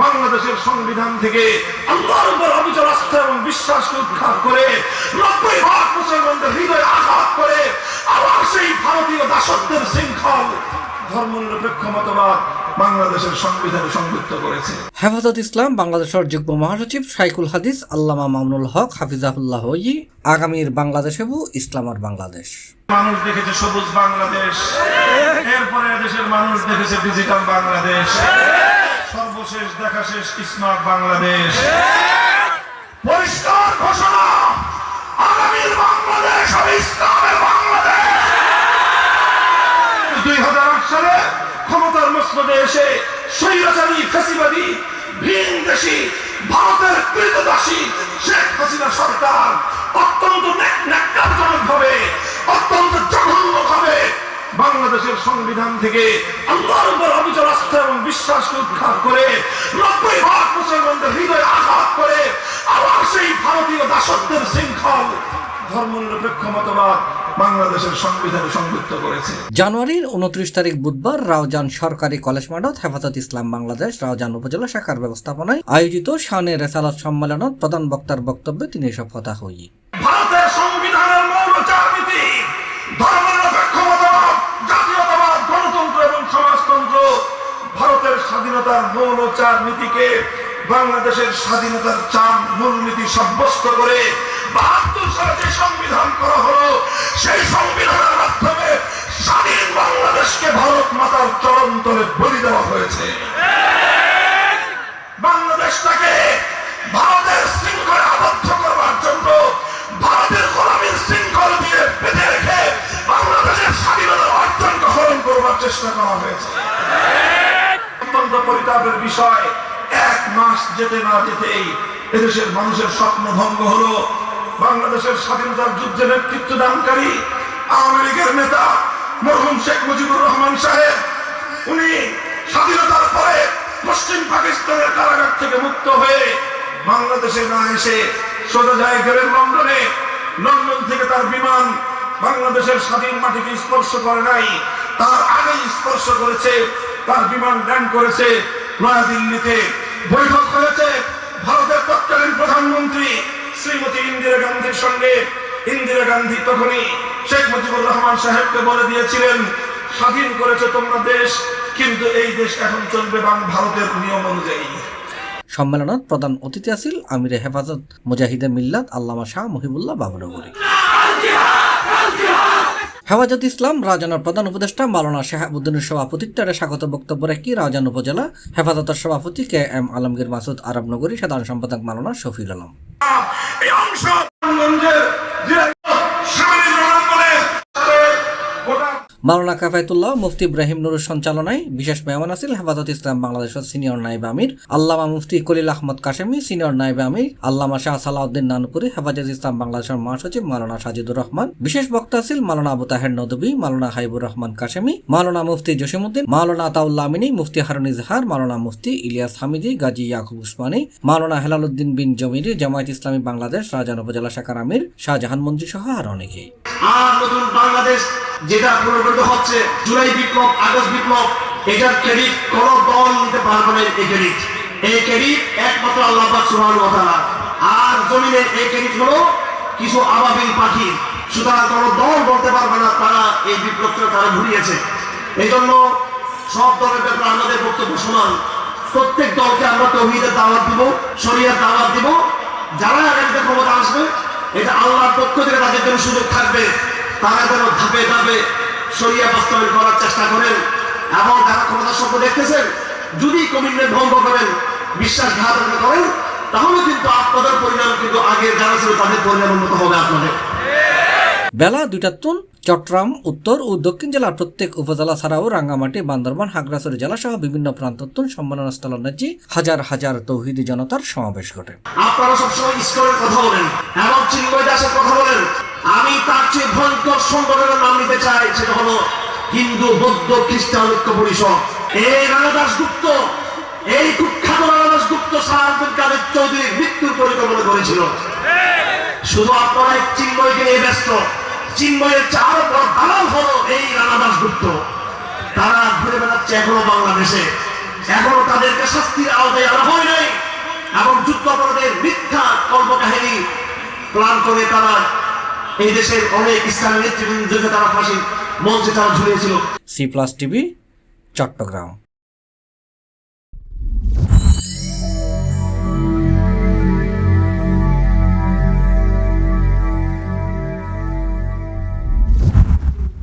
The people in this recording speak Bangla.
বাংলাদেশের সংবিধান থেকে আল্লাহর উপর অবিচল আস্থা এবং বিশ্বাসকে উৎখাত করে 90% মুসলমানদের হৃদয়ে আঘাত করে আবার সেই ভারতীয় দাসত্বের শৃঙ্খল ধর্মনিরপেক্ষ মতবাদ বাংলাদেশের সংবিধানে সংযুক্ত করেছে। হেফাজত ইসলাম বাংলাদেশের যুগ্ম মহাসচিব শাইখুল হাদিস আল্লামা মামুনুল হক হাফিজাহুল্লাহ আগামীর বাংলাদেশ এবং ইসলামার বাংলাদেশ। মানুষ দেখেছে সবুজ বাংলাদেশ, এরপরে দেশের মানুষ দেখেছে ডিজিটাল বাংলাদেশ, সর্বশেষ দেখা শেষ স্মার্ট বাংলাদেশ। পরিষ্কার ঘোষণা, আগামীর বাংলাদেশ হবে ইসলামের বাংলাদেশ। 2008 সালে ক্ষমতার মসনদে এসে স্বৈরাচারী ফ্যাসিবাদী ভিনদেশী ভারতের কৃতদাসী শেখ হাসিনা সরকার অত্যন্ত ন্যাক্কারজনকভাবে, অত্যন্ত জঘন্যভাবে বাংলাদেশের সংবিধান থেকে আল্লাহর উপর অবিচল আস্থা এবং বিশ্বাসকে উৎখাত করে 90% মুসলমানদের হৃদয়ে আঘাত করে আবার সেই ভারতীয় দাসত্বের শৃঙ্খল ধর্মনিরপেক্ষ মতবাদ বাংলাদেশের সংবিধানে সংযুক্ত করেছে। জানুয়ারির 29 তারিখ বুধবার রাউজান সরকারি কলেজ মাঠত হেফাজত ইসলাম বাংলাদেশ রাউজান উপজেলা শাখার ব্যবস্থাপনায় আয়োজিত শানে রেসালাত সম্মেলনত প্রধান বক্তার বক্তব্যে তিনি এসব কথা হই। ভারতের সংবিধানের মৌল চার নীতি ধর্মনিরপেক্ষ মতবাদ, জাতীয়তাবাদ, গণতন্ত্র এবং সমাজতন্ত্র ভারতের স্বাধীনতার মৌল চার নীতিকে বাংলাদেশের স্বাধীনতার চার মূলনীতি সাব্যস্ত করে 72 সালে যে সংবিধান করা হলো সেই সংবিধানের মাধ্যমে স্বাধীন বাংলাদেশকে ভারত মাতার চরণ তলে বলি দেওয়া হয়েছে। বাংলাদেশটাকে ভারতের শৃঙ্খলে আবদ্ধ করবার জন্য ভারতের গোলামীর শৃঙ্খল দিয়ে বেঁধে রেখে বাংলাদেশের স্বাধীনতার অর্জনকে হরণ করবার চেষ্টা করা হয়েছে। অত্যন্ত পরিতাপের বিষয়, 1 মাস যেতে না যেতেই এদেশের মানুষের স্বপ্ন ভঙ্গ হলো। বাংলাদেশের স্বাধীনতার যুদ্ধে নেতৃত্ব দানকারী আওয়ামী লীগের নেতা মরহুম শেখ মুজিবুর রহমান সাহেব, উনি স্বাধীনতার পরে পশ্চিম পাকিস্তানের কারাগার থেকে মুক্ত হয়ে বাংলাদেশে না এসে সোজা যায় গেলেন লন্ডনে। লন্ডন থেকে তার বিমান বাংলাদেশের স্বাধীন মাটিকে স্পর্শ করে নাই, তার আগেই স্পর্শ করেছে। তার বিমান ল্যান্ড করেছে নয়াদিল্লিতে। বৈঠক হয়েছে ভারতের তৎকালীন প্রধানমন্ত্রী শ্রীমতী ইন্দিরা গান্ধীর সঙ্গে। ইন্দিরা গান্ধী তখনই শেখ মুজিবুর রহমান সাহেবকে বলে দিয়েছিলেন, স্বাধীন করেছে তোমরা দেশ, কিন্তু এই দেশ এখন চলবে ভারতের নিয়ম অনুযায়ী। সম্মেলনত প্রধান অতিথি আছিল আমিরে হেফাজত মুজাহিদে মিল্লাত আল্লামা শাহ মহিবুল্লাহ বাবনগরী। হেফাজত ইসলাম রাউজানের প্রধান উপদেষ্টা মাওলানা শাহাবুদ্দিনের সভাপতিত্বে স্বাগত বক্তব্য রেখে রাউজান উপজেলা হেফাজতের সভাপতি KM আলমগীর মাসুদ আরব নগরী, সাধারণ সম্পাদক মাওলানা শফিউল আলম। মাওলানা কাফায়েতুল্লাহ মুফতি ইব্রাহিম নুরুর সঞ্চালনায় বিশেষ মেহমান আছিল হেফাজত ইসলাম বাংলাদেশের সিনিয়র নায়েবে আমির আল্লামা মুফতি কলিল আহমদ কাশেমি, সিনিয়র নায়েবে আমির আল্লামা শাহ সালাউদ্দিন নানুপুরি, হেফাজত ইসলাম বাংলাদেশের মহাসচিব মাওলানা সাজিদুর রহমান। বিশেষ বক্তা আছিল মাওলানা আবু তাহের নদভী, মাওলানা হাইবুর রহমান কাশেমি, মাওলানা মুফতি জসিমউদ্দিন, মাওলানা আতাউল্লাহ আমিনী, মুফতি হারুন ইজহার, মাওলানা মুফতি ইলিয়াস হামিদি, গাজী ইয়াকুব উসমানী, মাওলানা হেলালুদ্দিন বিন জমিরি, জামায়াত ইসলামী বাংলাদেশ রাউজান উপজেলা শাখার আমির শাহজাহান মঞ্জু সহ আর অনেকেই। আর নতুন বাংলাদেশ যেটা পুনর্গঠিত হচ্ছে, জুলাই বিপ্লব, আগস্ট বিপ্লব, এটার ক্রেডিট কোন দল নিতে পারবে না। এই ক্রেডিট একমাত্র আল্লাহ পাক সুবহানাহু ওয়া তাআলা। আর জমিনে এই ক্রেডিট হলো কিছু আবাবিল পাখি, সুতরাং কোন দল বলতে পারবে না তারা এই বিপ্লবটা তারা ঘুরিয়েছে। এই জন্য সব দলের ব্যাপারে আমাদের বক্তব্য সমান। প্রত্যেক দলকে আমরা তাওহীদের দাওয়াত দিব, শরিয়ার দাওয়াত দিব। যারা আগামীতে ক্ষমতা আসবে, এটা আল্লাহর পক্ষ থেকে তাদের জন্য সুযোগ থাকবে, তারা যেন ধাপে ধাপে শরিয়া বাস্তবায়ন করার চেষ্টা করেন। এবং যারা ক্ষমতার স্বপ্ন দেখতেছেন, যদি কমিটমেন্ট ভঙ্গ করেন, বিশ্বাসঘাতকতা করেন, তাহলে কিন্তু আপনাদের পরিণাম কিন্তু আগে যারা ছিল তাদের পরিণামের মতো হবে আপনাদের। বেলা 2টার চট্টগ্রাম উত্তর ও দক্ষিণ জেলার প্রত্যেক উপজেলা ছাড়াও রাঙ্গামাটি, বান্দরবান, খাগড়াছড়ি জেলা সহ বিভিন্ন প্রান্তোত্তর সম্মেলনস্থল নাজি হাজার হাজার তৌহিদি জনতার সমাবেশ ঘটে। আপনারা সবসময় ইসলামের কথা বলেন এবং চিন্ময় দাসের কথা বলেন। আমি তার চেয়ে ভয়ঙ্কর সংগঠনের নাম নিতে চাই, সেটা হলো হিন্দু বৌদ্ধ খ্রিস্টান ঐক্য পরিষদ। এই রানা দাশগুপ্ত, এই কুখ্যাত রানা দাশগুপ্ত স্যার আব্দুল কাদের চৌধুরীর মৃত্যুর পরিকল্পনা করেছিল। শুধু আপনারা চিন্ময়কে নিয়ে ব্যস্ত। চিন্ময়ের চার বড় দালাল হলো এই রানা দাশগুপ্ত। তারা ঘুরে বেড়াচ্ছে এখনো বাংলাদেশে, এখনো তাদেরকে শাস্তির আওতায় আনা এবং যুদ্ধ অপরাধের মিথ্যা কল্পকাহিনী প্ল্যান করে তারা এই দেশের অনেক ইসলামী নেতৃবৃন্দকে তারা ফাঁসির মঞ্চে তারা ঝুলিয়েছিল। C+ TV, Chittagong.